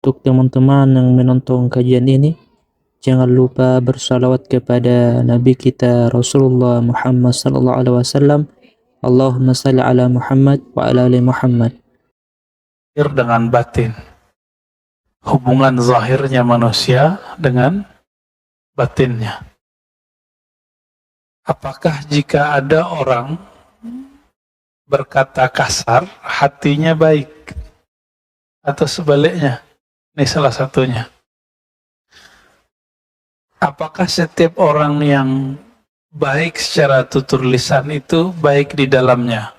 Untuk teman-teman yang menonton kajian ini, jangan lupa bersalawat kepada Nabi kita Rasulullah Muhammad sallallahu alaihi wasallam. Allahumma salli ala Muhammad wa ala ali Muhammad. Dengan batin, hubungan zahirnya manusia dengan batinnya. Apakah jika ada orang berkata kasar, hatinya baik? Atau sebaliknya? Ini salah satunya. Apakah setiap orang yang baik secara tutur lisan itu baik di dalamnya?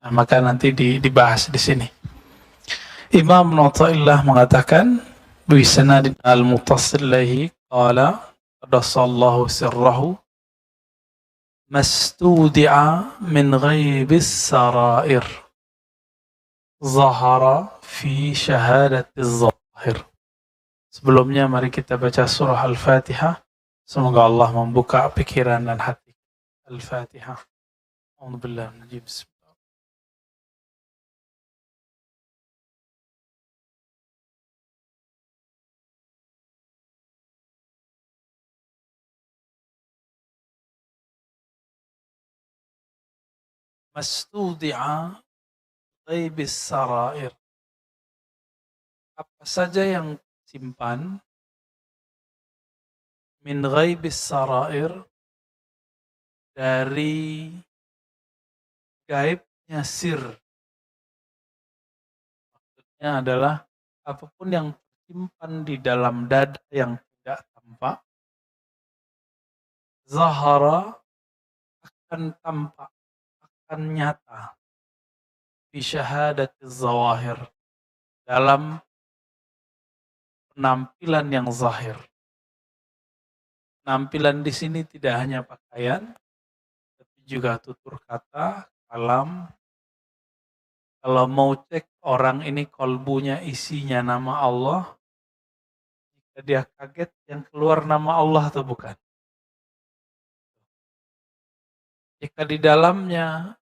Nah, maka nanti dibahas di sini. Imam Nu'taillah mengatakan, bisanadin al-mutassilahi qala qadasallahu sirrahu mastudi'a min ghaibis sarair zahara fi syahadatiz zahir. Sebelumnya mari kita baca surah Al-Fatihah. Semoga Allah membuka pikiran dan hati. Al-Fatihah. A'udzubillahi minasy syaitonir rajim. Mastudi'a ghaibis sarair. Apa saja yang simpan min ghaibis sarair, dari gaibnya sir. Maksudnya adalah apapun yang tersimpan di dalam dada yang tidak tampak, zahara, akan tampak, akan nyata, fi syahadatiz zawahir, dalam penampilan yang zahir. Penampilan di sini tidak hanya pakaian, tapi juga tutur kata, kalam. Kalau mau cek orang ini kolbunya isinya nama Allah, jika dia kaget yang keluar nama Allah atau bukan. Jika di dalamnya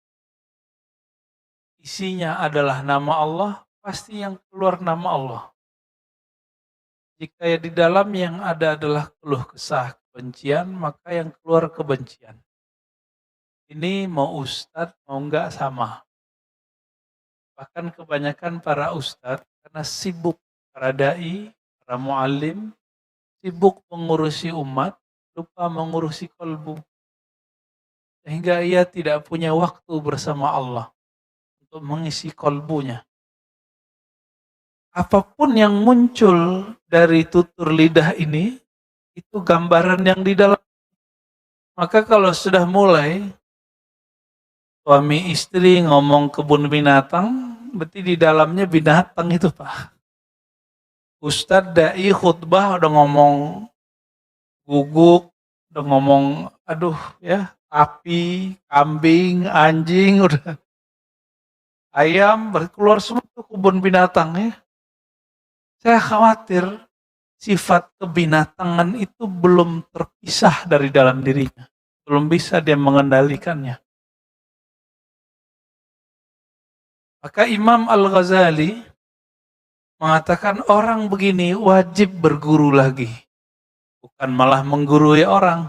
isinya adalah nama Allah, pasti yang keluar nama Allah. Jika di dalam yang ada adalah keluh kesah, kebencian, maka yang keluar kebencian. Ini mau ustadz, mau enggak sama. Bahkan kebanyakan para ustadz, karena sibuk, para da'i, para mu'alim, sibuk mengurusi umat, lupa mengurusi kolbu. Sehingga ia tidak punya waktu bersama Allah untuk mengisi kolbunya. Apapun yang muncul dari tutur lidah ini, itu gambaran yang di dalam. Maka kalau sudah mulai, suami istri ngomong kebun binatang, berarti di dalamnya binatang itu Pak. Ustadz da'i khutbah udah ngomong guguk, udah ngomong aduh ya, api, kambing, anjing, udah ayam, keluar semua ke kebun binatang ya. Saya khawatir sifat kebinatangan itu belum terpisah dari dalam dirinya. Belum bisa dia mengendalikannya. Maka Imam Al-Ghazali mengatakan orang begini wajib berguru lagi. Bukan malah menggurui orang.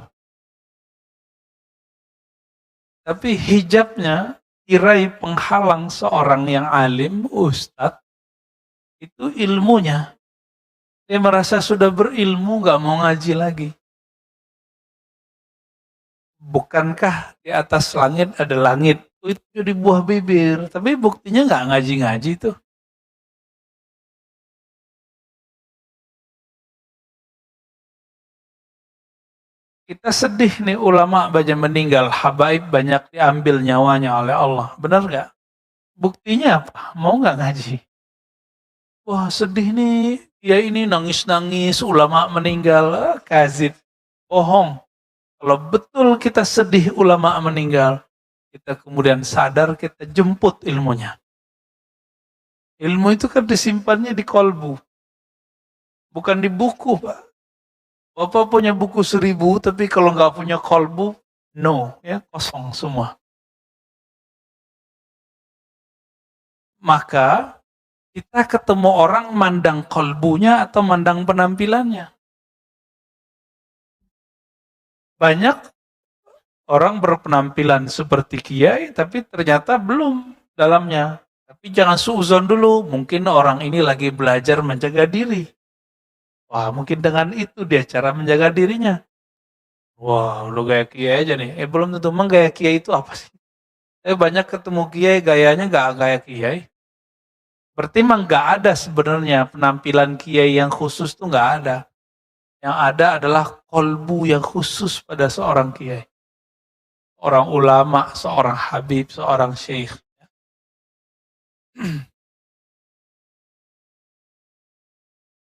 Tapi hijabnya, tirai penghalang seorang yang alim, ustadz, itu ilmunya. Dia merasa sudah berilmu, gak mau ngaji lagi. Bukankah di atas langit ada langit? Itu di buah bibir. Tapi buktinya gak ngaji-ngaji tuh. Kita sedih nih ulama banyak meninggal, habaib banyak diambil nyawanya oleh Allah. Benar gak? Buktinya apa? Mau gak ngaji? Wah sedih nih, ya ini nangis-nangis, ulama meninggal, kazib, bohong. Kalau betul kita sedih ulama meninggal, kita kemudian sadar, kita jemput ilmunya. Ilmu itu kan disimpannya di kolbu, bukan di buku Pak. Bapak punya buku 1000, tapi kalau nggak punya kolbu, no, ya kosong semua. Maka Kita ketemu orang mandang kolbunya atau mandang penampilannya. Banyak orang berpenampilan seperti kiai, tapi ternyata belum dalamnya. Tapi jangan suuzon dulu, mungkin orang ini lagi belajar menjaga diri. Wah, mungkin dengan itu dia cara menjaga dirinya. Wah, lu gaya kiai aja nih. Belum tentu, emang gaya kiai itu apa sih? Banyak ketemu kiai, gayanya nggak gaya kiai. Berarti emang nggak ada sebenarnya penampilan kiai yang khusus tuh nggak ada. Yang ada adalah kolbu yang khusus pada seorang kiai. Orang ulama, seorang habib, seorang syekh.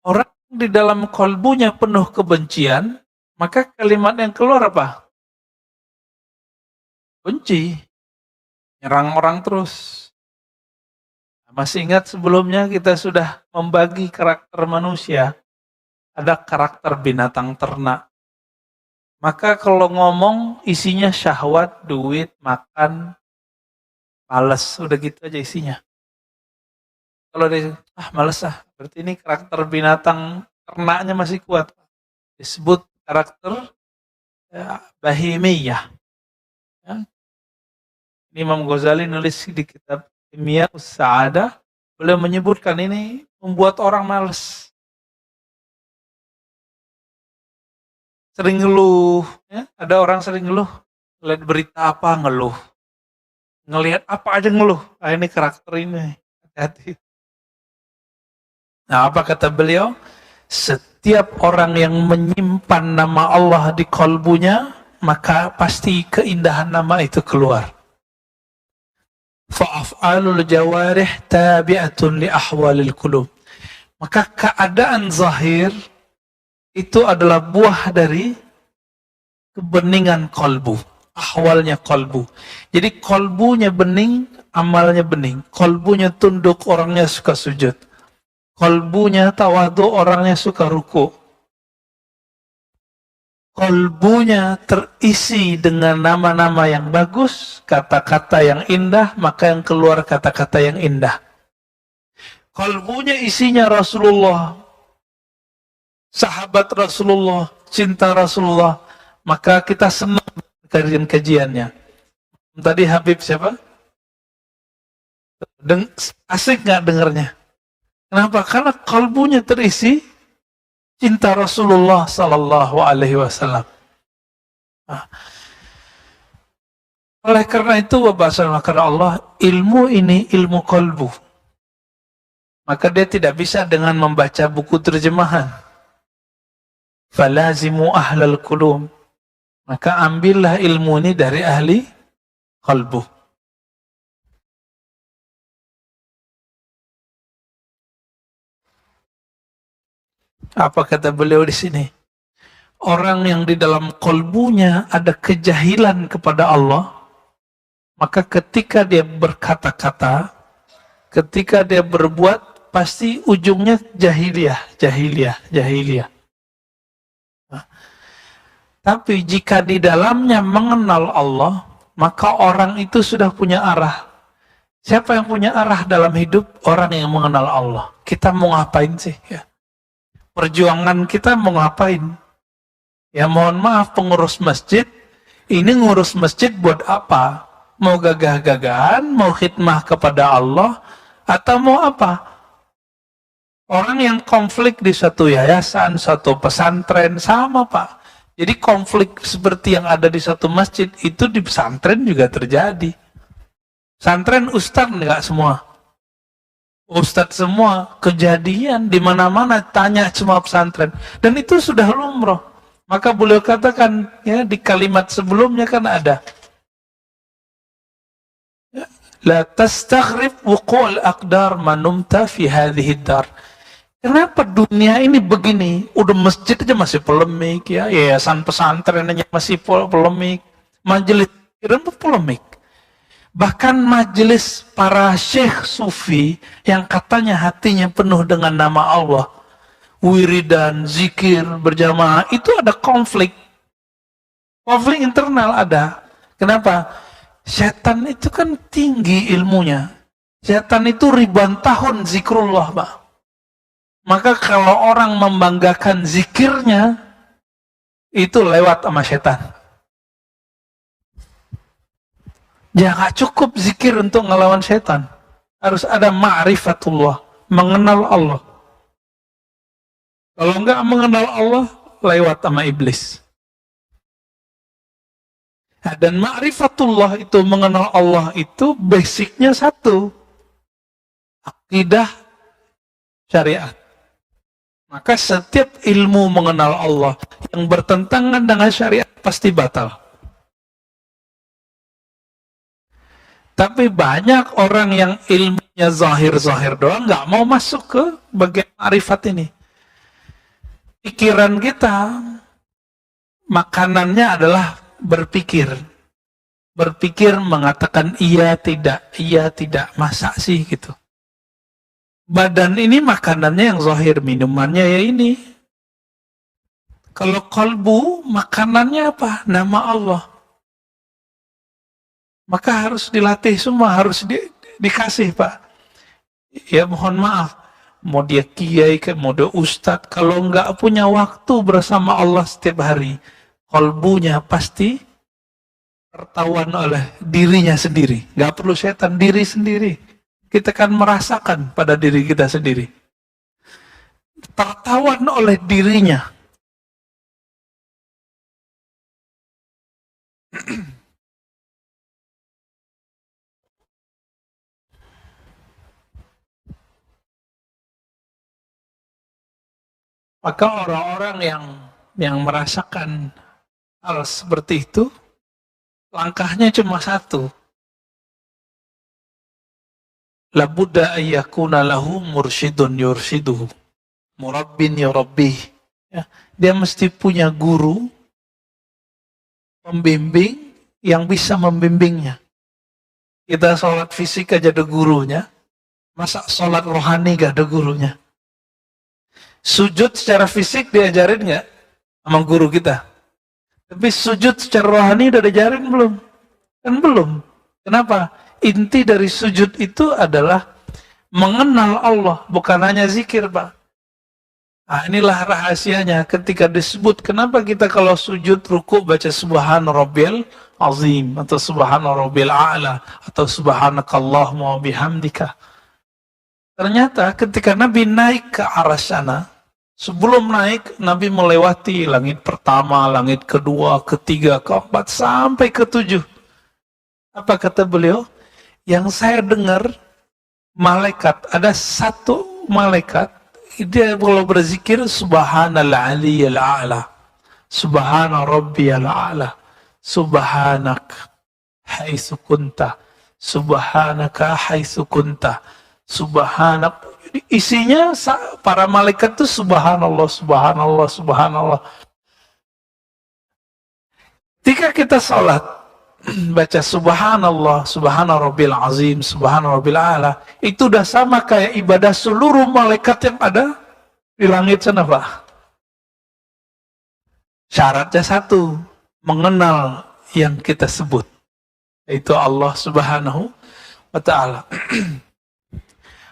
Orang di dalam kolbunya penuh kebencian, maka kalimat yang keluar apa? Benci. Nyerang orang terus. Masih ingat sebelumnya kita sudah membagi karakter manusia. Ada karakter binatang ternak. Maka kalau ngomong isinya syahwat, duit, makan, males, udah gitu aja isinya. Kalau dia, males berarti ini karakter binatang ternaknya masih kuat. Disebut karakter bahimiyah. Ya. Imam Ghazali nulis di kitab Kimia Us-Sa'adah, beliau menyebutkan ini membuat orang males. Sering ngeluh, ya? Ada orang sering ngeluh, lihat berita apa ngeluh, ngelihat apa aja ngeluh. Ini karakter ini, hati-hati. Nah, apa kata beliau? Setiap orang yang menyimpan nama Allah di kolbunya, maka pasti keindahan nama itu keluar. Fa'af'alul jawarih tabi'atun li ahwalil qulub. Maka keadaan zahir itu adalah buah dari kebeningan kolbu, ahwalnya kolbu. Jadi kolbunya bening, amalnya bening. Kolbunya tunduk, orangnya suka sujud. Kolbunya tawadu, orangnya suka ruku. Kolbunya terisi dengan nama-nama yang bagus, kata-kata yang indah, maka yang keluar kata-kata yang indah. Kolbunya isinya Rasulullah, sahabat Rasulullah, cinta Rasulullah, maka kita senang kajian-kajiannya. Tadi Habib siapa? Asik nggak dengarnya? Kenapa? Karena kalbunya terisi cinta Rasulullah Sallallahu Alaihi Wasallam. Oleh karena itu, karena Allah, ilmu ini ilmu kalbu. Maka dia tidak bisa dengan membaca buku terjemahan. Falazimu ahlal qulub. Maka ambillah ilmu ini dari ahli qalbu. Apa kata beliau di sini? Orang yang di dalam qalbunya ada kejahilan kepada Allah, maka ketika dia berkata-kata, ketika dia berbuat, pasti ujungnya jahiliyah. Tapi jika di dalamnya mengenal Allah, maka orang itu sudah punya arah. Siapa yang punya arah dalam hidup? Orang yang mengenal Allah. Kita mau ngapain sih? Ya. Perjuangan kita mau ngapain? Ya mohon maaf, pengurus masjid, ini ngurus masjid buat apa? Mau gagah-gagahan, mau khidmah kepada Allah, atau mau apa? Orang yang konflik di satu yayasan, satu pesantren, sama Pak. Jadi konflik seperti yang ada di satu masjid, itu di pesantren juga terjadi. Pesantren ustadz enggak semua. Ustadz semua, kejadian di mana-mana, tanya semua pesantren. Dan itu sudah lumrah. Maka beliau katakan, ya di kalimat sebelumnya kan ada. La tastaghrib wuqu'ul aqdar manumta fi hadhihi dar. Kenapa dunia ini begini? Udah masjid aja masih polemik, ya yayasan pesantren aja masih polemik, majelis polemik. Bahkan majelis para syekh sufi yang katanya hatinya penuh dengan nama Allah, wiridan, zikir, berjamaah, itu ada konflik. Konflik internal ada. Kenapa? Setan itu kan tinggi ilmunya. Setan itu ribuan tahun zikrullah, Pak. Maka kalau orang membanggakan zikirnya, itu lewat sama setan. Jangan cukup zikir untuk ngelawan setan. Harus ada ma'rifatullah, mengenal Allah. Kalau enggak mengenal Allah, lewat sama iblis. Nah, dan ma'rifatullah itu, mengenal Allah itu basicnya satu. Akidah syariat. Maka setiap ilmu mengenal Allah yang bertentangan dengan syariat pasti batal. Tapi banyak orang yang ilmunya zahir-zahir doang, nggak mau masuk ke bagian ma'rifat ini. Pikiran kita, makanannya adalah berpikir. Berpikir mengatakan iya tidak, masa sih gitu. Badan ini makanannya yang zahir, minumannya ya ini. Kalau kalbu, makanannya apa? Nama Allah. Maka harus dilatih semua, harus dikasih, Pak. Ya mohon maaf, mau dia kiai, mau dia ustadz, kalau nggak punya waktu bersama Allah setiap hari, kalbunya pasti tertawan oleh dirinya sendiri. Nggak perlu setan, diri sendiri. Kita kan merasakan pada diri kita sendiri. Tertawan oleh dirinya. Maka orang-orang yang merasakan hal seperti itu, langkahnya cuma satu. Labudda ayyakuna lahu mursyidun yursyiduhu, murabbin yurabbih. Ya, dia mesti punya guru, pembimbing yang bisa membimbingnya. Kita sholat fisik aja ada gurunya, masa sholat rohani gak ada gurunya? Sujud secara fisik diajarin nggak sama guru kita? Tapi sujud secara rohani udah diajarin belum? Kan belum. Kenapa? Inti dari sujud itu adalah mengenal Allah, bukan hanya zikir, Pak. Nah, inilah rahasianya ketika disebut kenapa kita kalau sujud ruku baca subhana rabbiyal azim atau subhana rabbil a'la atau subhanakallahumma wa bihamdika. Ternyata ketika Nabi naik ke arsy sana, sebelum naik, Nabi melewati langit pertama, langit kedua, ketiga, keempat, sampai ketujuh. Apa kata beliau? Yang saya dengar, malaikat, ada satu malaikat, dia kalau berzikir, subhanal aliyal a'la, subhana rabbiyal a'la, subhanak haitsu kunta, subhanaka haitsu kunta, subhanak. Isinya para malaikat itu subhanallah, subhanallah, subhanallah. Ketika kita sholat, baca subhanallah, subhana rabbil azim, subhana rabbil a'la, itu udah sama kayak ibadah seluruh malaikat yang ada di langit sana, Pak. Syaratnya satu, mengenal yang kita sebut, yaitu Allah subhanahu wa ta'ala.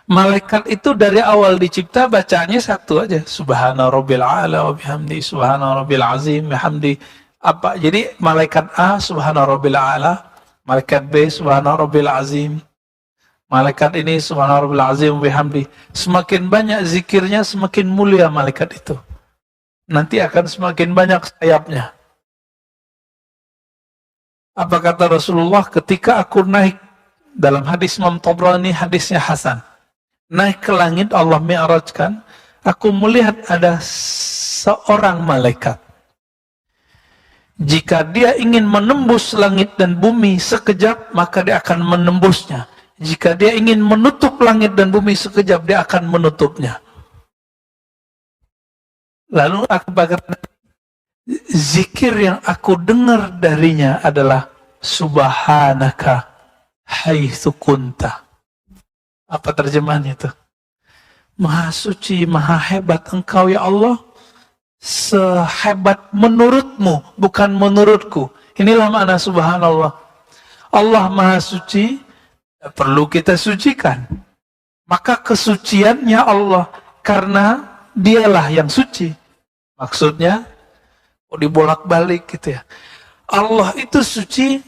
Malaikat itu dari awal dicipta bacanya satu aja, subhana rabbil a'la wa bihamdi, subhana rabbil azim bihamdi. Apa? Jadi malaikat A subhana rabbil a'la, malaikat B subhana rabbil azim, malaikat ini subhana rabbil azim bihamdi. Semakin banyak zikirnya, semakin mulia malaikat itu. Nanti akan semakin banyak sayapnya. Apa kata Rasulullah ketika aku naik, dalam hadis Imam Tabrani, hadisnya hasan, naik ke langit, Allah mi'rajkan, aku melihat ada seorang malaikat. Jika dia ingin menembus langit dan bumi sekejap, maka dia akan menembusnya. Jika dia ingin menutup langit dan bumi sekejap, dia akan menutupnya. Lalu aku berkata, zikir yang aku dengar darinya adalah subhanaka haitsu kunta. Apa terjemahannya itu? Maha suci, maha hebat engkau ya Allah, sehebat menurutmu, bukan menurutku. Inilah makna subhanallah. Allah maha suci, perlu kita sucikan. Maka kesuciannya Allah karena dialah yang suci. Maksudnya, dibolak-balik gitu ya. Allah itu suci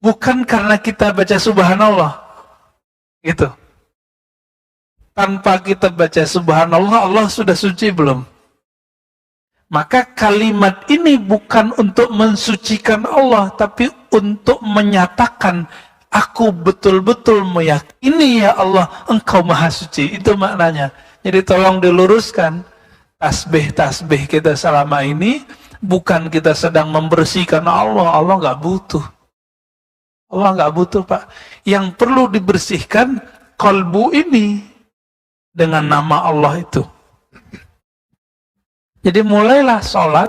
bukan karena kita baca subhanallah. Gitu. Tanpa kita baca subhanallah, Allah sudah suci belum? Maka kalimat ini bukan untuk mensucikan Allah, tapi untuk menyatakan, aku betul-betul meyakini ya Allah, Engkau maha suci. Itu maknanya. Jadi tolong diluruskan, tasbih-tasbih kita selama ini, bukan kita sedang membersihkan Allah. Allah nggak butuh. Allah nggak butuh, Pak. Yang perlu dibersihkan, kalbu ini, dengan nama Allah itu. Jadi mulailah sholat,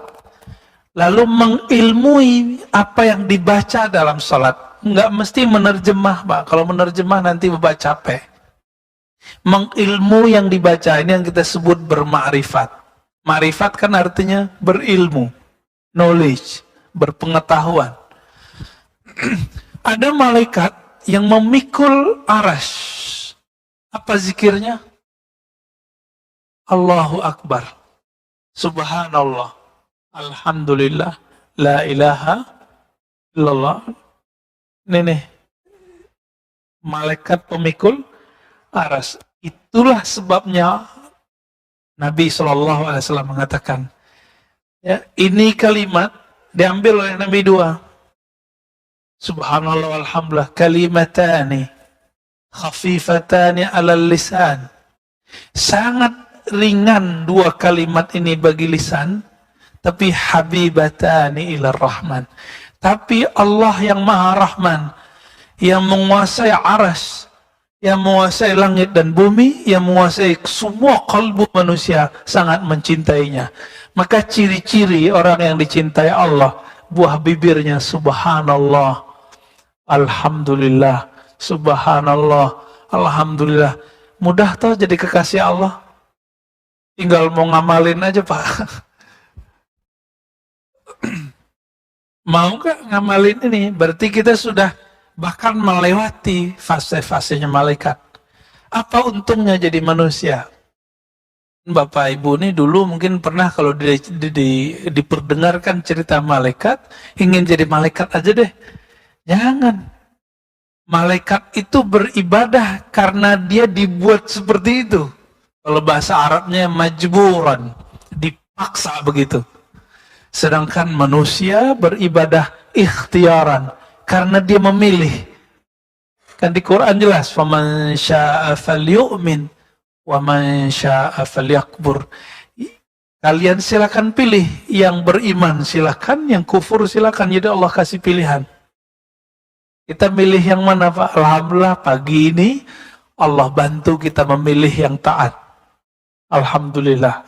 lalu mengilmui apa yang dibaca dalam sholat. Nggak mesti menerjemah, Pak. Kalau menerjemah nanti bapak capek. Mengilmu yang dibaca, ini yang kita sebut bermakrifat. Makrifat kan artinya berilmu, knowledge, berpengetahuan. Ada malaikat yang memikul arash. Apa zikirnya? Allahu Akbar. Subhanallah, alhamdulillah, la ilaha illallah. Ini malaikat pemikul aras. Itulah sebabnya Nabi SAW mengatakan, ya, ini kalimat diambil oleh Nabi dua. Subhanallah, alhamdulillah, kalimatani khafifatani alal lisan. Sangat ringan dua kalimat ini bagi lisan, tapi habibatani ilar rahman. Tapi Allah yang maha rahman, yang menguasai aras, yang menguasai langit dan bumi, yang menguasai semua kalbu manusia, sangat mencintainya. Maka ciri-ciri orang yang dicintai Allah, buah bibirnya subhanallah, alhamdulillah, subhanallah, alhamdulillah. Mudah toh jadi kekasih Allah. Tinggal mau ngamalin aja, Pak. Mau gak ngamalin ini? Berarti kita sudah bahkan melewati fase-fasenya malaikat. Apa untungnya jadi manusia? Bapak Ibu ini dulu mungkin pernah kalau diperdengarkan cerita malaikat, ingin jadi malaikat aja deh. Jangan. Malaikat itu beribadah karena dia dibuat seperti itu. Kalau bahasa Arabnya majburan, dipaksa begitu. Sedangkan manusia beribadah ikhtiaran, karena dia memilih. Kan di Quran jelas, faman syaa'a falyu'min wa man syaa'a falyakfur. Kalian silakan pilih, yang beriman silakan, yang kufur silakan. Jadi Allah kasih pilihan. Kita milih yang mana, Pak? Alhamdulillah pagi ini Allah bantu kita memilih yang taat. Alhamdulillah.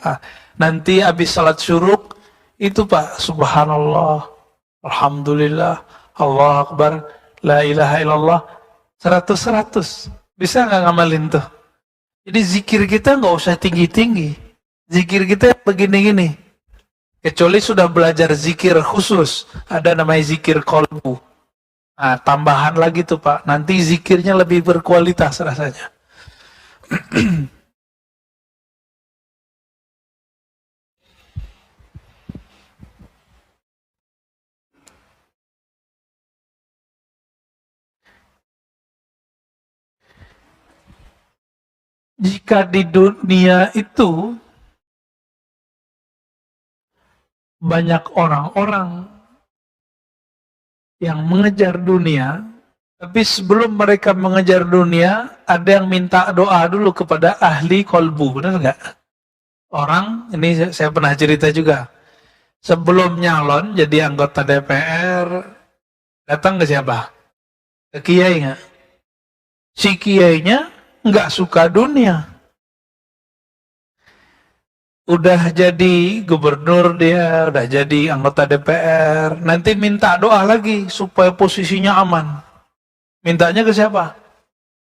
Nanti habis salat syuruk itu, Pak, subhanallah, alhamdulillah, Allah Akbar, la ilaha illallah, 100-100. Bisa nggak ngamalin tuh? Jadi zikir kita nggak usah tinggi-tinggi. Zikir kita begini-gini. Kecuali sudah belajar zikir khusus. Ada namanya zikir kolbu. Nah, tambahan lagi tuh, Pak. Nanti zikirnya lebih berkualitas rasanya. Jika di dunia itu banyak orang-orang yang mengejar dunia, tapi sebelum mereka mengejar dunia, ada yang minta doa dulu kepada ahli kolbu, benar nggak? Orang, ini saya pernah cerita juga, sebelum nyalon jadi anggota DPR, datang ke siapa? Ke kiai nggak? Si kiainya nggak suka dunia. Udah jadi gubernur dia, udah jadi anggota DPR, nanti minta doa lagi supaya posisinya aman. Mintanya ke siapa?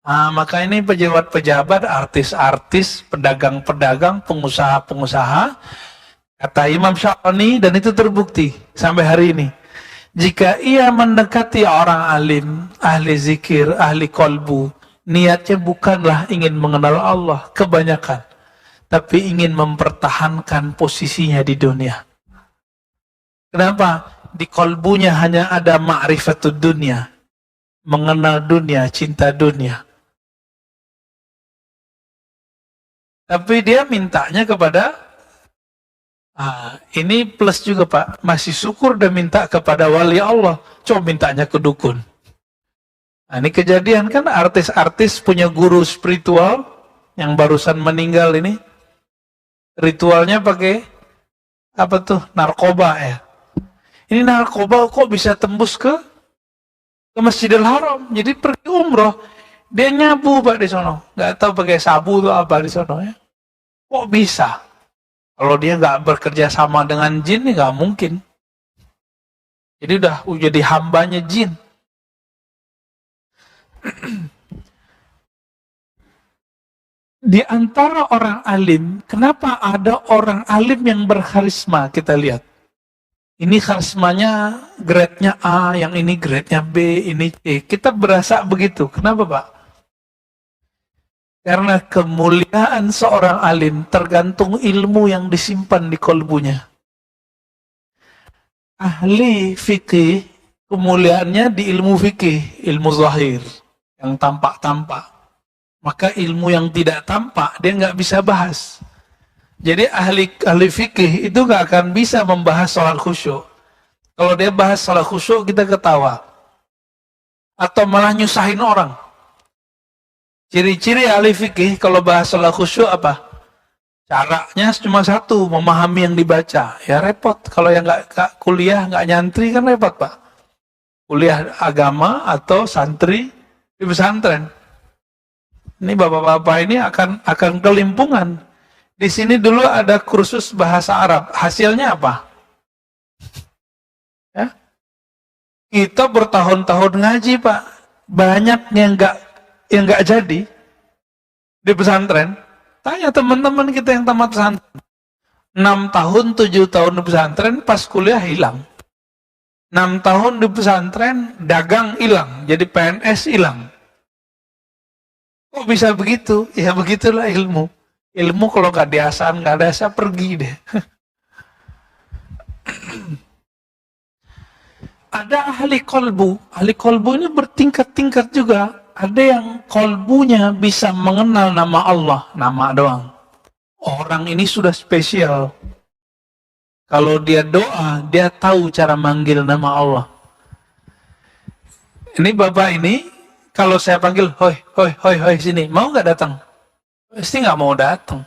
Nah, maka ini pejabat-pejabat, artis-artis, pedagang-pedagang, pengusaha-pengusaha, kata Imam Syafani, dan itu terbukti sampai hari ini. Jika ia mendekati orang alim, ahli zikir, ahli kolbu, niatnya bukanlah ingin mengenal Allah kebanyakan, tapi ingin mempertahankan posisinya di dunia. Kenapa? Di kolbunya hanya ada ma'rifatud dunia, mengenal dunia, cinta dunia. Tapi dia mintanya kepada, ini plus juga Pak, masih syukur dan minta kepada wali Allah, coba mintanya ke dukun. Nah, ini kejadian kan, artis-artis punya guru spiritual yang barusan meninggal ini, ritualnya pakai apa tuh, narkoba ya. Ini narkoba kok bisa tembus ke Masjidil Haram. Jadi pergi umroh, dia nyabu Pak di sono. Nggak tahu pakai sabu atau apa di sono ya. Kok bisa? Kalau dia nggak bekerja sama dengan jin, nggak mungkin. Jadi udah jadi hambanya jin. Di antara orang alim, kenapa ada orang alim yang berkarisma? Kita lihat. Ini karismanya grade-nya A, yang ini grade-nya B, ini C. Kita berasa begitu. Kenapa Pak? Karena kemuliaan seorang alim tergantung ilmu yang disimpan di kolbunya. Ahli fikih, kemuliaannya di ilmu fikih, ilmu zahir, yang tampak-tampak. Maka ilmu yang tidak tampak, dia nggak bisa bahas. Jadi ahli fikih itu nggak akan bisa membahas soal khusyuk. Kalau dia bahas soal khusyuk, kita ketawa. Atau malah nyusahin orang. Ciri-ciri ahli fikih kalau bahas soal khusyuk apa? Caranya cuma satu, memahami yang dibaca. Ya repot. Kalau yang nggak kuliah, nggak nyantri kan repot Pak. Kuliah agama atau santri di pesantren. Ini bapak-bapak ini akan kelimpungan. Di sini dulu ada kursus bahasa Arab. Hasilnya apa? Ya? Kita bertahun-tahun ngaji Pak. Banyak yang nggak jadi di pesantren. Tanya teman-teman kita yang tamat pesantren. 6 tahun, 7 tahun di pesantren, pas kuliah hilang. 6 tahun di pesantren, dagang hilang. Jadi PNS hilang. Kok bisa begitu? Ya begitulah ilmu. Ilmu kalau nggak diasah, nggak ada asa, pergi deh. Ada ahli kolbu. Ahli kolbu ini bertingkat-tingkat juga. Ada yang kolbunya bisa mengenal nama Allah, nama doang. Orang ini sudah spesial. Kalau dia doa, dia tahu cara manggil nama Allah. Ini bapak ini, kalau saya panggil, hoi, hoi, hoi, hoi, sini, mau nggak datang? Pasti nggak mau datang.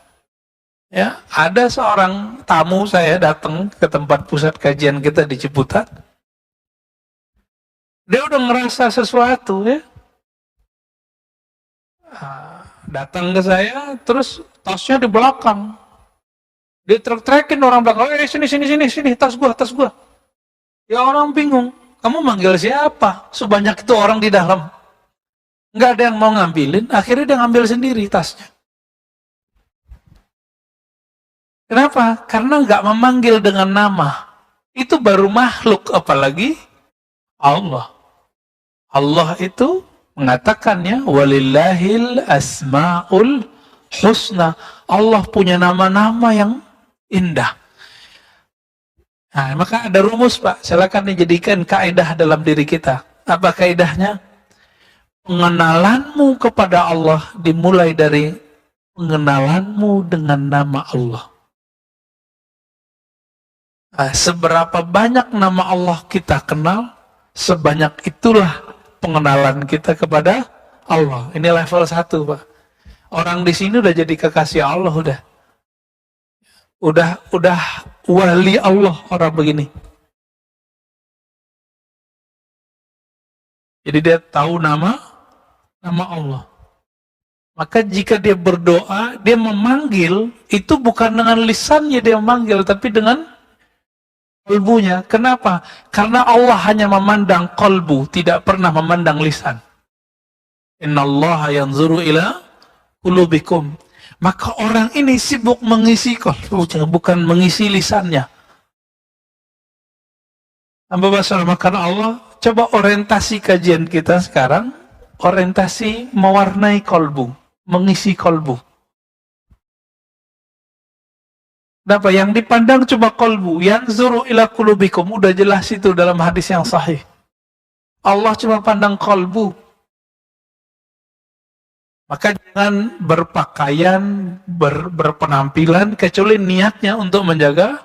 Ya, ada seorang tamu saya datang ke tempat pusat kajian kita di Ciputat. Dia udah ngerasa sesuatu ya. Datang ke saya, terus tasnya di belakang. Dia trek-trekin orang belakang, sini, tas gua. Ya orang bingung, kamu manggil siapa? Sebanyak itu orang di dalam. Nggak ada yang mau ngambilin, akhirnya dia ngambil sendiri tasnya. Kenapa? Karena nggak memanggil dengan nama. Itu baru makhluk, apalagi Allah. Allah itu mengatakannya, walillahil asma'ul husna. Allah punya nama-nama yang indah. Nah, maka ada rumus Pak, silakan dijadikan kaidah dalam diri kita. Apa kaidahnya? Pengenalanmu kepada Allah dimulai dari pengenalanmu dengan nama Allah. Nah, seberapa banyak nama Allah kita kenal, sebanyak itulah pengenalan kita kepada Allah. Ini level 1 Pak. Orang di sini udah jadi kekasih Allah udah wali Allah orang begini. Jadi dia tahu nama Allah. Maka jika dia berdoa, dia memanggil, itu bukan dengan lisannya dia memanggil, tapi dengan kolbunya. Kenapa? Karena Allah hanya memandang kolbu, tidak pernah memandang lisan. Innallaha yanzuru ila qulubikum. Maka orang ini sibuk mengisi kolbunya, bukan mengisi lisannya. Hamba bersamakan Allah, coba orientasi kajian kita sekarang, orientasi mewarnai kolbu, mengisi kolbu. Apa yang dipandang cuma kolbu, yanzuru ila qulubikum, udah jelas itu dalam hadis yang sahih. Allah cuma pandang kolbu. Maka jangan berpakaian, berpenampilan kecuali niatnya untuk menjaga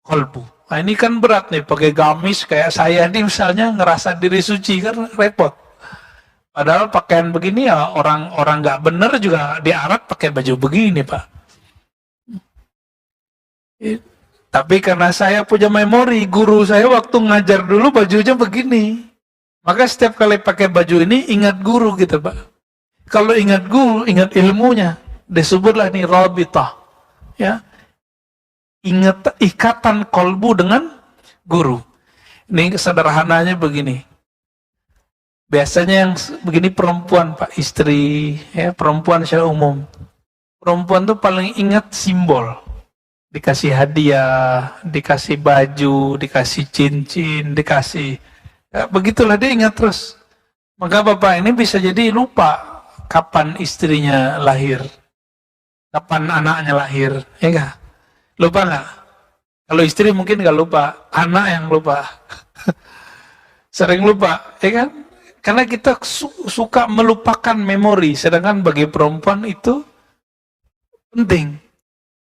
kolbu. Nah ini kan berat nih, pakai gamis kayak saya ini misalnya ngerasa diri suci kan repot. Padahal pakaian begini ya orang nggak bener juga di Arab pakai baju begini Pak. Tapi karena saya punya memori, guru saya waktu ngajar dulu bajunya begini. Maka setiap kali pakai baju ini ingat guru gitu Pak. Kalau ingat guru, ingat ilmunya. Disebutlah ini rabitah. Ya. Ingat ikatan kolbu dengan guru. Ini sederhananya begini. Biasanya yang begini perempuan Pak, istri, ya, perempuan secara umum. Perempuan tuh paling ingat simbol. Dikasih hadiah, dikasih baju, dikasih cincin, dikasih, ya, begitulah dia ingat terus. Maka bapak ini bisa jadi lupa kapan istrinya lahir, kapan anaknya lahir, ya enggak? Lupa nggak? Kalau istri mungkin nggak lupa, anak yang lupa. Sering lupa, ya kan? Karena kita suka melupakan memori, sedangkan bagi perempuan itu penting.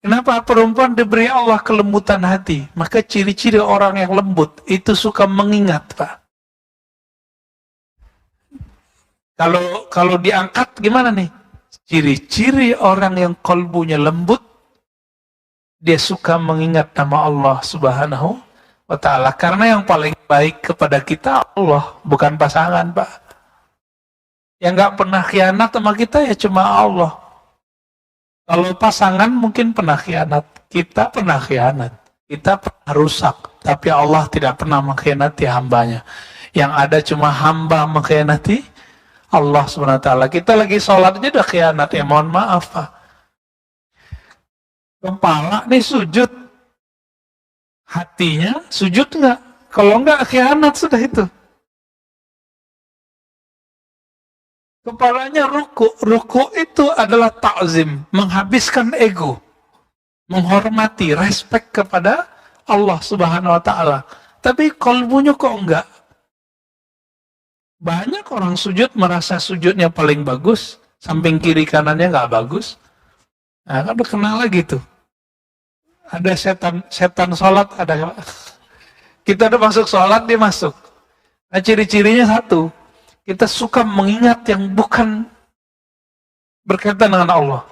Kenapa perempuan diberi Allah kelembutan hati? Maka ciri-ciri orang yang lembut itu suka mengingat, Pak. Kalau diangkat gimana nih? Ciri-ciri orang yang kolbunya lembut, dia suka mengingat nama Allah Subhanahu wa Ta'ala. Karena yang paling baik kepada kita Allah, bukan pasangan, Pak. Yang nggak pernah khianat sama kita ya cuma Allah. Kalau pasangan mungkin pernah khianat, kita pernah khianat, kita pernah rusak, tapi Allah tidak pernah mengkhianati hambanya. Yang ada cuma hamba mengkhianati Allah SWT. Kita lagi sholat aja udah khianat, ya mohon maaf Pak. Kepala nih sujud, hatinya sujud nggak? Kalau nggak khianat sudah itu. Kepalanya ruku. Ruku itu adalah ta'zim, menghabiskan ego, menghormati, respek kepada Allah Subhanahu wa Ta'ala. Tapi kolbunya kok enggak? Banyak orang sujud merasa sujudnya paling bagus, samping kiri kanannya enggak bagus. Nah, kan kenal lagi tuh. Ada setan sholat, ada kita udah masuk sholat, dia masuk. Nah, ciri-cirinya satu. Kita suka mengingat yang bukan berkaitan dengan Allah.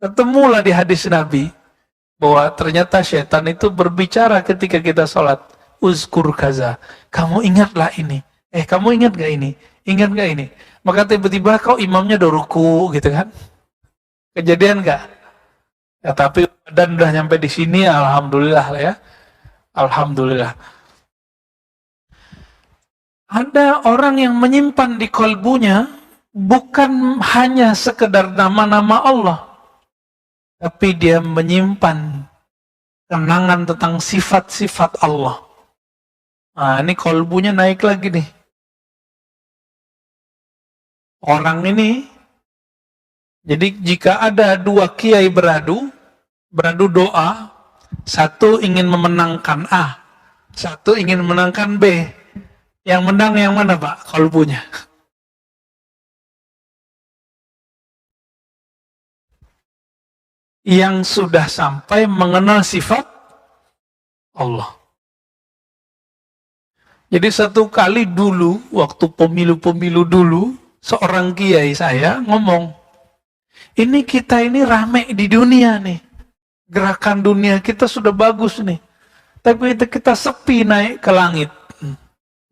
Ketemulah di hadis Nabi bahwa ternyata syaitan itu berbicara ketika kita sholat. Uzkur kaza. Kamu ingatlah ini. Kamu ingat gak ini? Ingat gak ini? Maka tiba-tiba kau imamnya udah ruku gitu kan? Kejadian gak? Ya, tapi dan udah nyampe di sini, alhamdulillah lah ya. Alhamdulillah. Ada orang yang menyimpan di kolbunya bukan hanya sekedar nama-nama Allah, tapi dia menyimpan kenangan tentang sifat-sifat Allah. Nah, ini kolbunya naik lagi nih. Orang ini, jadi jika ada dua kiai beradu doa, satu ingin memenangkan A, satu ingin memenangkan B. Yang menang yang mana Pak? Kolbunya. Yang sudah sampai mengenal sifat Allah. Jadi satu kali dulu, waktu pemilu-pemilu dulu, seorang kiai saya ngomong, ini kita ini rame di dunia nih. Gerakan dunia kita sudah bagus nih. Tapi kita sepi naik ke langit.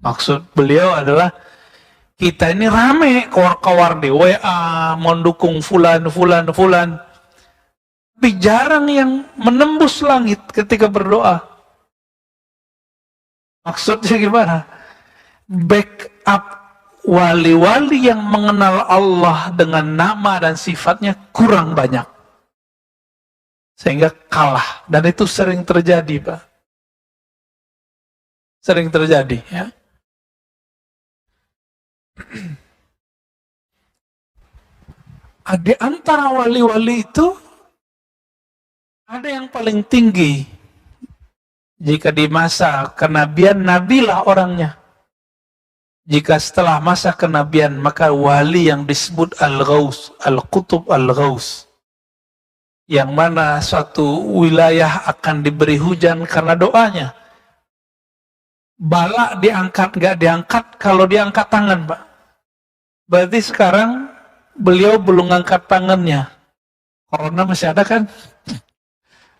Maksud beliau adalah kita ini rame kawar-kawar di WA, mendukung fulan. Tapi jarang yang menembus langit ketika berdoa. Maksudnya gimana? Backup wali-wali yang mengenal Allah dengan nama dan sifatnya kurang banyak. Sehingga kalah. Dan itu sering terjadi, Pak. Sering terjadi ya. Di antara wali-wali itu ada yang paling tinggi. Jika di masa kenabian, nabilah orangnya. Jika setelah masa kenabian, maka wali yang disebut Al-Ghaus, Al-Qutub Al-Ghaus. Yang mana suatu wilayah akan diberi hujan karena doanya. Bala diangkat, nggak diangkat, kalau diangkat tangan, Pak. Berarti sekarang beliau belum angkat tangannya. Corona masih ada kan?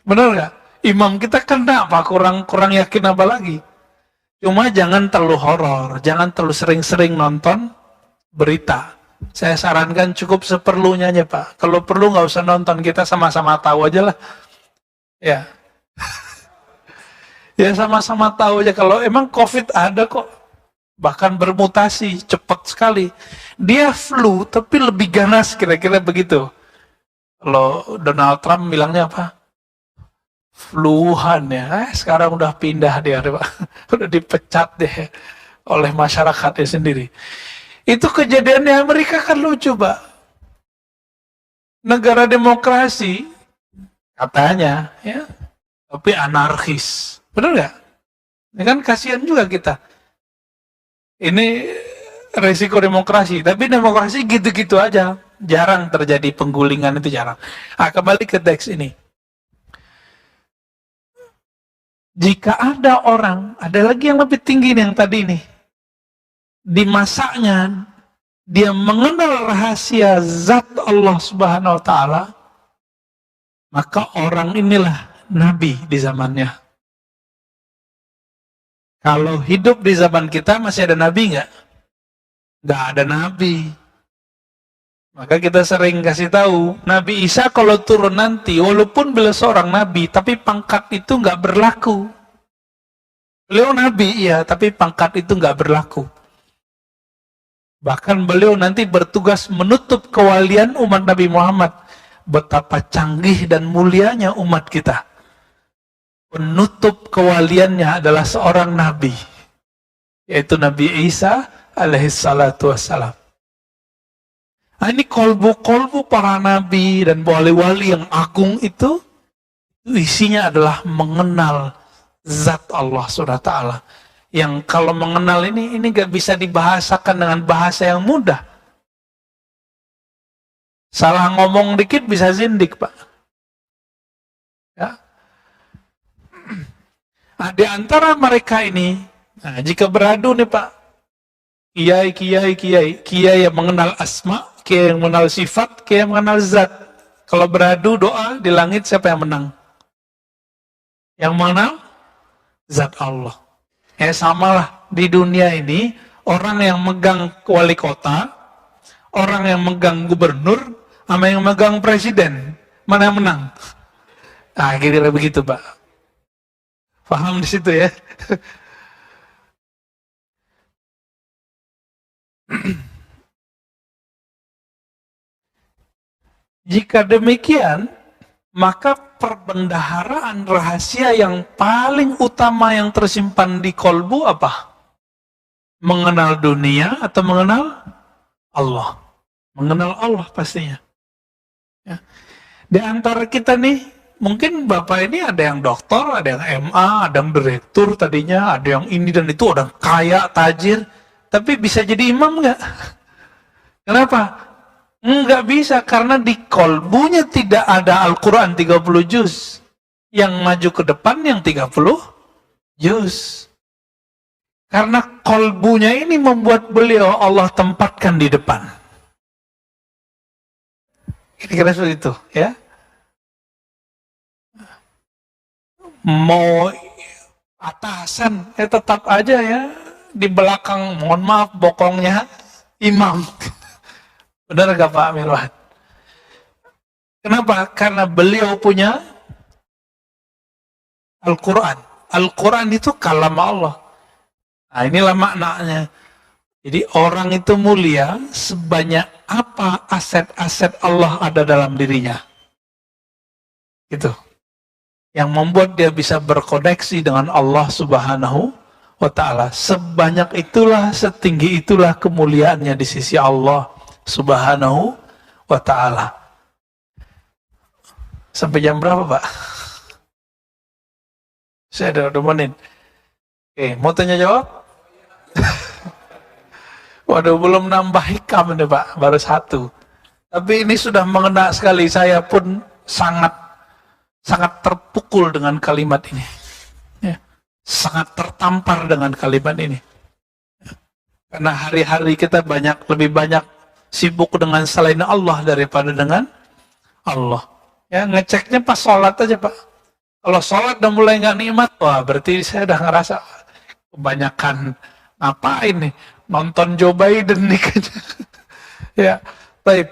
Benar nggak? Imam kita kena apa? Kurang yakin apa lagi? Cuma jangan terlalu horor, jangan terlalu sering-sering nonton berita. Saya sarankan cukup seperlunya aja, Pak. Kalau perlu nggak usah nonton, kita sama-sama tahu aja lah. Ya, ya sama-sama tahu aja. Kalau emang COVID ada kok, bahkan bermutasi cepat sekali. Dia flu, tapi lebih ganas, kira-kira begitu. Kalau Donald Trump bilangnya apa? Fluhan ya, sekarang udah pindah dia, Pak. Udah dipecat deh oleh masyarakatnya sendiri. Itu kejadiannya Amerika kan lucu, Pak. Negara demokrasi katanya, ya, tapi anarkis, benar nggak? Ini kan kasihan juga kita. Ini resiko demokrasi, tapi demokrasi gitu-gitu aja, jarang terjadi penggulingan, itu jarang. Kembali ke teks ini. Jika ada orang, ada lagi yang lebih tinggi nih yang tadi nih. Di masanya, dia mengenal rahasia zat Allah Subhanahu wa Ta'ala, maka orang inilah nabi di zamannya. Kalau hidup di zaman kita masih ada nabi nggak? Nggak ada nabi. Maka kita sering kasih tahu, Nabi Isa kalau turun nanti, walaupun beliau seorang nabi, tapi pangkat itu nggak berlaku. Beliau nabi, iya, tapi pangkat itu nggak berlaku. Bahkan beliau nanti bertugas menutup kewalian umat Nabi Muhammad. Betapa canggih dan mulianya umat kita. Penutup kewaliannya adalah seorang nabi, yaitu Nabi Isa alaihissalatu wassalam. Ini kolbu-kolbu para nabi dan wali-wali yang agung itu isinya adalah mengenal zat Allah SWT. Yang kalau mengenal ini gak bisa dibahasakan dengan bahasa yang mudah. Salah ngomong dikit bisa zindik, Pak. Ya. Nah, di antara mereka ini, jika beradu nih, Pak, kiai yang mengenal asma, kiai yang mengenal sifat, kiai yang mengenal zat. Kalau beradu doa di langit, siapa yang menang? Yang mengenal zat Allah. Ya samalah di dunia ini, orang yang megang wali kota, orang yang megang gubernur, sama yang megang presiden, mana yang menang? Nah, kira-kira begitu, Pak. Paham di situ ya? Jika demikian, maka perbendaharaan rahasia yang paling utama yang tersimpan di kolbu apa? Mengenal dunia atau mengenal Allah? Mengenal Allah pastinya. Ya. Di antara kita nih, mungkin Bapak ini ada yang doktor, ada yang MA, ada yang direktur tadinya, ada yang ini dan itu, ada yang kaya, tajir, tapi bisa jadi imam nggak? Kenapa? Nggak bisa, karena di kolbunya tidak ada Al-Quran 30 juz. Yang maju ke depan yang 30 juz. Karena kolbunya ini membuat beliau Allah tempatkan di depan. Kira-kira seperti itu, ya. Mau atasan, tetap aja ya, di belakang, mohon maaf, bokongnya imam. Benar gak Pak Mirwan? Kenapa? Karena beliau punya Al-Quran. Al-Quran itu kalam Allah. Nah, inilah maknanya. Jadi orang itu mulia sebanyak apa aset-aset Allah ada dalam dirinya. Gitu. Yang membuat dia bisa berkoneksi dengan Allah Subhanahu wa ta'ala. Sebanyak itulah, setinggi itulah kemuliaannya di sisi Allah Subhanahu wa ta'ala. Sampai jam berapa, Pak? Saya ada 2 menit. Oke, mau tanya jawab? Waduh, belum nambah hikam nih, Pak, baru 1. Tapi ini sudah mengena sekali, saya pun sangat terpukul dengan kalimat ini. Ya, sangat tertampar dengan kalimat ini. Karena hari-hari kita lebih banyak sibuk dengan selain Allah daripada dengan Allah. Ya, ngeceknya pas sholat aja, Pak. Kalau sholat udah mulai nggak nikmat, wah berarti saya udah ngerasa kebanyakan ngapain nih, nonton Joe Biden nih kan. Ya, baik.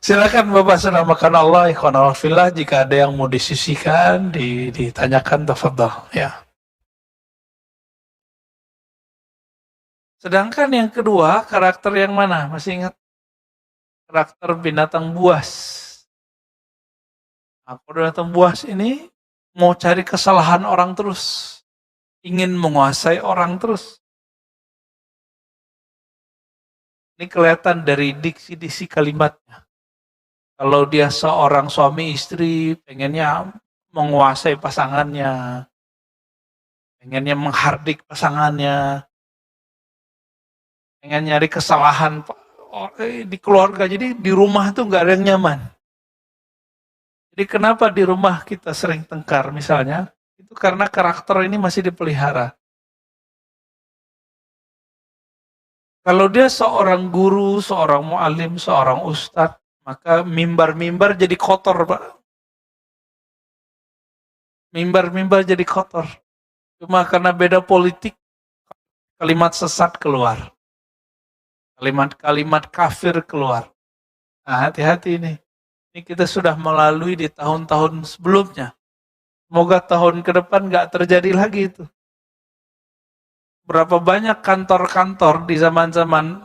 Silakan Bapak senamakan Allah, ikhwan fillah, jika ada yang mau disisihkan, ditanyakan, tafadhol. Ya. Sedangkan yang kedua, karakter yang mana? Masih ingat? Karakter binatang buas. Aku binatang buas ini mau cari kesalahan orang terus. Ingin menguasai orang terus. Ini kelihatan dari diksi-diksi kalimatnya. Kalau dia seorang suami istri, pengennya menguasai pasangannya, pengennya menghardik pasangannya, pengen nyari kesalahan di keluarga. Jadi di rumah tuh nggak ada yang nyaman. Jadi kenapa di rumah kita sering tengkar misalnya, itu karena karakter ini masih dipelihara. Kalau dia seorang guru, seorang mu'alim, seorang ustadz, maka mimbar-mimbar jadi kotor, Pak. Mimbar-mimbar jadi kotor. Cuma karena beda politik, kalimat sesat keluar. Kalimat-kalimat kafir keluar. Nah, hati-hati ini. Ini kita sudah melalui di tahun-tahun sebelumnya. Semoga tahun ke depan nggak terjadi lagi itu. Berapa banyak kantor-kantor di zaman-zaman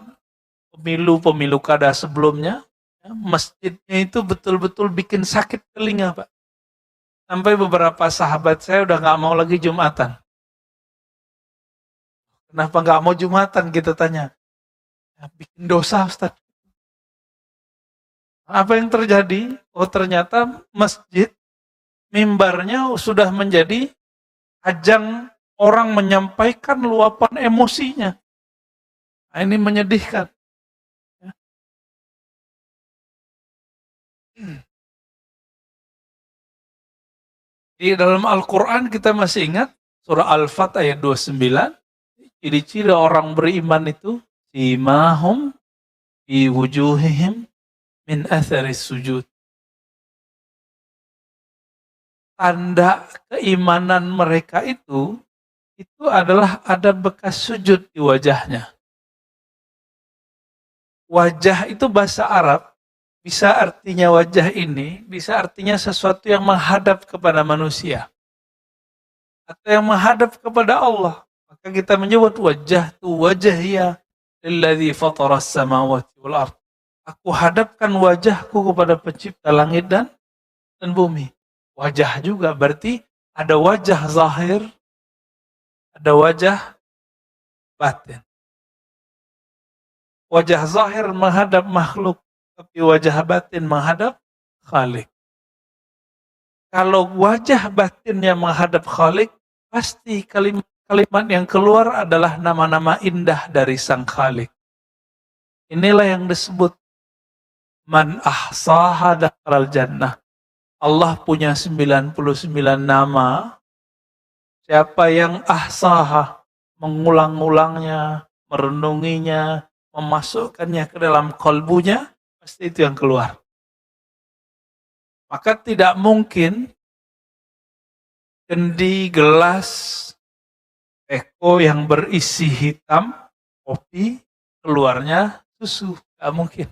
pemilu kada sebelumnya, masjidnya itu betul-betul bikin sakit telinga, Pak. Sampai beberapa sahabat saya udah nggak mau lagi Jumatan. Kenapa nggak mau Jumatan, kita tanya. Ya, bikin dosa, Ustaz. Apa yang terjadi? Oh, ternyata masjid, mimbarnya sudah menjadi ajang orang menyampaikan luapan emosinya. Nah, ini menyedihkan. Di dalam Al-Quran kita masih ingat surah Al-Fat ayat 29, ciri-ciri orang beriman itu simahum fi wujuhihim min atharis sujud. Tanda keimanan mereka itu adalah ada bekas sujud di wajahnya. Wajah itu bahasa Arab, bisa artinya wajah ini, bisa artinya sesuatu yang menghadap kepada manusia. Atau yang menghadap kepada Allah. Maka kita menyebut wajah tu wajahya lilladzi fataras samawati wal ard. Aku hadapkan wajahku kepada pencipta langit dan bumi. Wajah juga berarti ada wajah zahir, ada wajah batin. Wajah zahir menghadap makhluk, tapi wajah batin menghadap Khalik. Kalau wajah batinnya menghadap Khalik, pasti kalimat yang keluar adalah nama-nama indah dari Sang Khalik. Inilah yang disebut man ahsaha dakhalal jannah. Allah punya 99 nama. Siapa yang ahsaha, mengulang-ulangnya, merenunginya, memasukkannya ke dalam kalbunya, pasti itu yang keluar. Maka tidak mungkin kendi, gelas, teko yang berisi hitam, kopi, keluarnya susu. Tidak mungkin.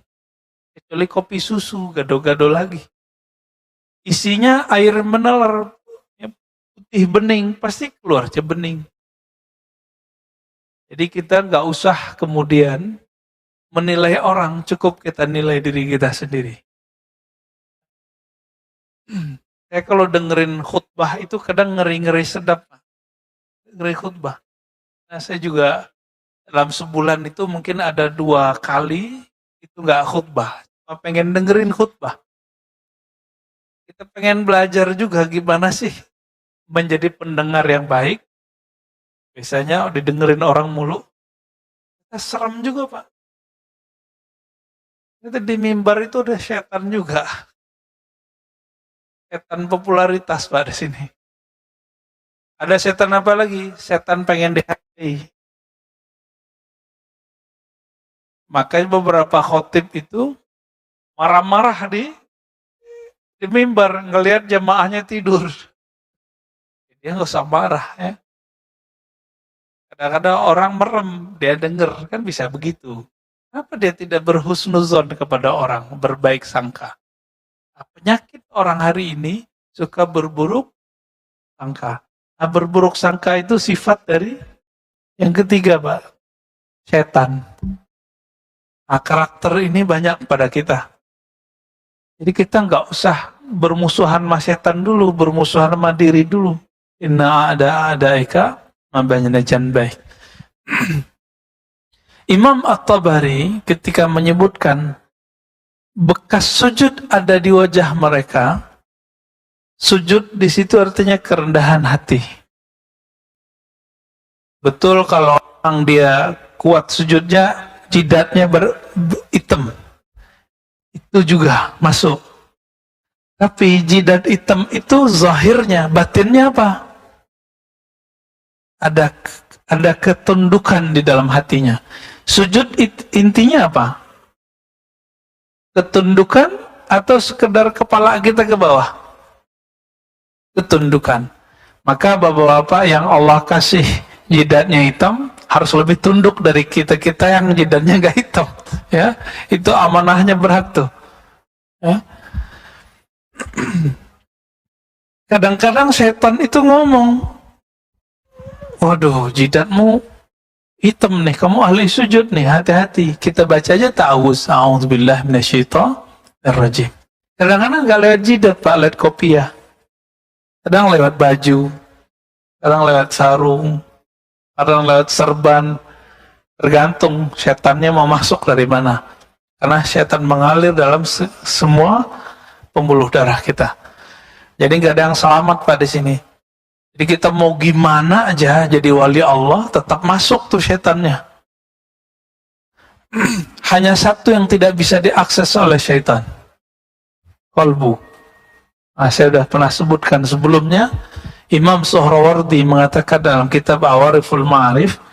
Kecuali kopi susu, gado-gado lagi. Isinya air menelar, putih bening, pasti keluar bening. Jadi kita nggak usah kemudian menilai orang, cukup kita nilai diri kita sendiri. Saya kalau dengerin khutbah itu kadang ngeri-ngeri sedap. Ngeri khutbah. Nah, saya juga dalam sebulan itu mungkin ada 2 kali itu nggak khutbah, cuma pengen dengerin khutbah. Kita pengen belajar juga gimana sih menjadi pendengar yang baik. Biasanya didengerin orang mulu, kita serem juga Pak. Itu di mimbar itu ada setan juga. Setan popularitas Pak di sini. Ada setan apa lagi? Setan pengen dihargai. Makanya beberapa khotib itu marah-marah di mimbar ngelihat jamaahnya tidur. Dia nggak usah marah ya. Kadang-kadang orang merem, dia denger, kan bisa begitu. Kenapa dia tidak berhusnuzon kepada orang, berbaik sangka? Nah, penyakit orang hari ini suka berburuk sangka. Nah, berburuk sangka itu sifat dari yang ketiga, Pak, setan. Nah, karakter ini banyak pada kita. Jadi kita nggak usah bermusuhan sama setan dulu, bermusuhan sama diri dulu. Inna ada eka mabanyana janbay. Imam At-Tabari ketika menyebutkan bekas sujud ada di wajah mereka, sujud di situ artinya kerendahan hati. Betul kalau orang dia kuat sujudnya, jidatnya hitam, itu juga masuk. Tapi jidat hitam itu zahirnya, batinnya apa? Ada ketundukan di dalam hatinya. Sujud intinya apa? Ketundukan atau sekedar kepala kita ke bawah? Ketundukan. Maka bapak-bapak yang Allah kasih jidatnya hitam harus lebih tunduk dari kita-kita yang jidatnya gak hitam. Ya, itu amanahnya berat tuh. Ya. Kadang-kadang setan itu ngomong, waduh, jidatmu hitam nih, kamu ahli sujud nih, hati-hati. Kita baca aja ta'awuz, a'udzubillah minasyaitonirrajim. Kadang-kadang nggak lewat jidat, Pak, lewat kopiah. Kadang lewat baju, kadang lewat sarung, kadang lewat serban. Tergantung setannya mau masuk dari mana. Karena setan mengalir dalam semua pembuluh darah kita. Jadi nggak ada yang selamat Pak di sini. Jadi kita mau gimana aja jadi wali Allah, tetap masuk tuh setannya. Hanya satu yang tidak bisa diakses oleh setan, qalbu. Nah, saya sudah pernah sebutkan sebelumnya, Imam Suhrawardi mengatakan dalam kitab Awariful Ma'arif,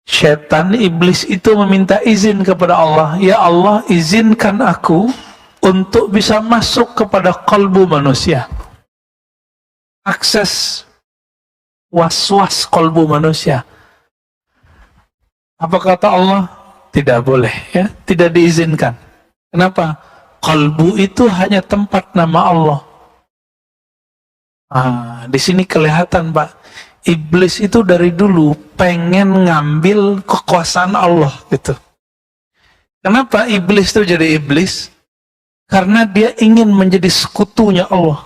setan iblis itu meminta izin kepada Allah, ya Allah izinkan aku untuk bisa masuk kepada kalbu manusia, akses was-was kalbu manusia. Apa kata Allah? Tidak boleh, ya, tidak diizinkan. Kenapa? Kalbu itu hanya tempat nama Allah. Di sini kelihatan Pak, iblis itu dari dulu pengen ngambil kekuasaan Allah gitu. Kenapa iblis itu jadi iblis? Karena dia ingin menjadi sekutunya Allah.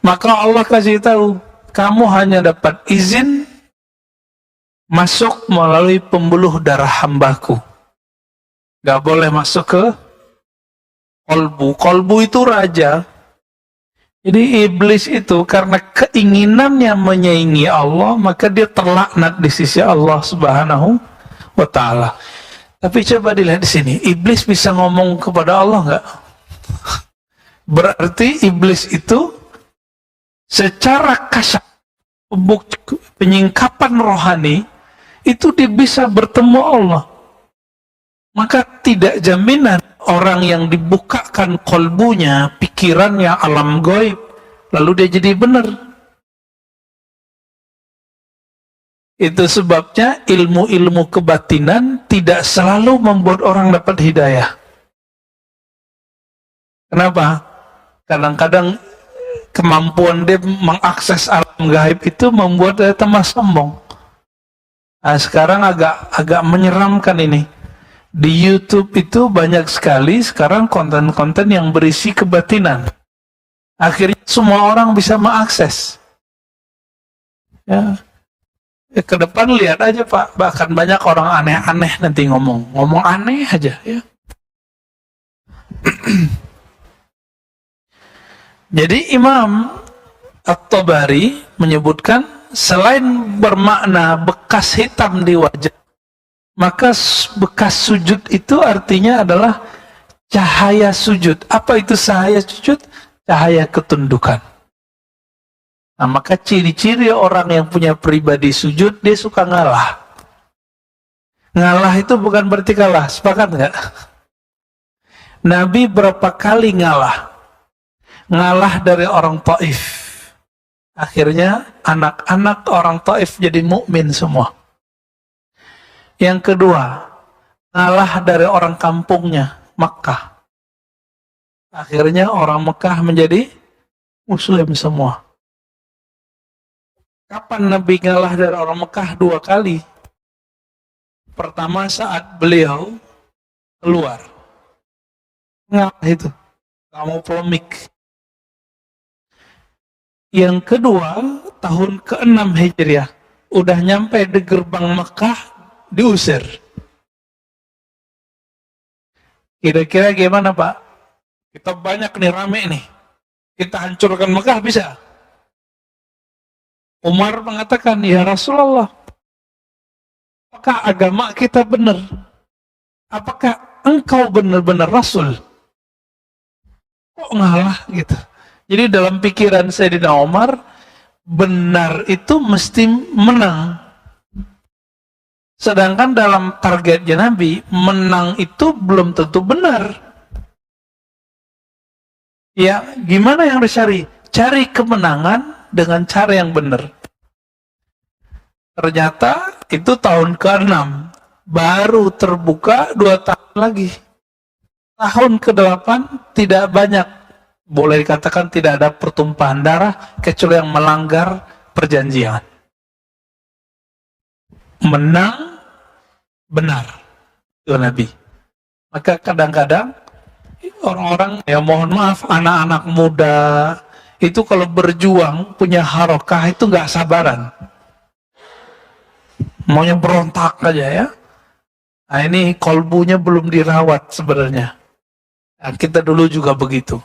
Maka Allah kasih tahu, kamu hanya dapat izin masuk melalui pembuluh darah hambaku. Gak boleh masuk ke kolbu. Kolbu itu raja. Jadi iblis itu karena keinginannya menyaingi Allah, maka dia terlaknat di sisi Allah Subhanahu wa Ta'ala. Tapi coba dilihat di sini, iblis bisa ngomong kepada Allah nggak? Berarti iblis itu secara kasar, penyingkapan rohani, itu dia bisa bertemu Allah. Maka tidak jaminan orang yang dibukakan kolbunya, pikirannya alam gaib, lalu dia jadi benar. Itu sebabnya ilmu-ilmu kebatinan tidak selalu membuat orang dapat hidayah. Kenapa? Kadang-kadang kemampuan dia mengakses alam gaib itu membuat dia tambah sombong. Nah, sekarang agak menyeramkan ini. Di YouTube itu banyak sekali sekarang konten-konten yang berisi kebatinan. Akhirnya semua orang bisa mengakses. Ya, ke depan lihat aja Pak, bahkan banyak orang aneh-aneh nanti ngomong aneh aja ya. Jadi Imam At-Tabari menyebutkan selain bermakna bekas hitam di wajah, maka bekas sujud itu artinya adalah cahaya sujud. Apa itu cahaya sujud? Cahaya ketundukan. Nah, maka ciri-ciri orang yang punya pribadi sujud, dia suka ngalah. Ngalah itu bukan berarti kalah, sepakat nggak? Nabi berapa kali ngalah? Ngalah dari orang Taif. Akhirnya anak-anak orang Taif jadi mukmin semua. Yang kedua, ngalah dari orang kampungnya, Makkah. Akhirnya orang Mekah menjadi Muslim semua. Kapan Nabi ngalah dari orang Mekah? 2 kali. Pertama saat beliau keluar. Ngalah itu. Gak mau polemik. Yang kedua, tahun ke-6 Hijriah. Udah nyampe di gerbang Mekah, diusir. Kira-kira gimana Pak? Kita banyak nih, rame nih. Kita hancurkan Mekah bisa? Umar mengatakan, ya Rasulullah, apakah agama kita benar? Apakah engkau benar-benar Rasul? Kok ngalah gitu? Jadi dalam pikiran Sayyidina Umar, benar itu mesti menang. Sedangkan dalam targetnya Nabi, menang itu belum tentu benar. Ya, gimana yang dicari? Cari kemenangan dengan cara yang benar. Ternyata itu tahun ke-6, baru terbuka 2 tahun lagi. Tahun ke-8 tidak banyak, boleh dikatakan tidak ada pertumpahan darah kecuali yang melanggar perjanjian. Menang benar itu Nabi. Maka kadang-kadang orang-orang, ya mohon maaf, anak-anak muda itu kalau berjuang punya harokah itu nggak sabaran, maunya berontak aja ya. Nah, ini kolbunya belum dirawat sebenarnya. Nah, kita dulu juga begitu.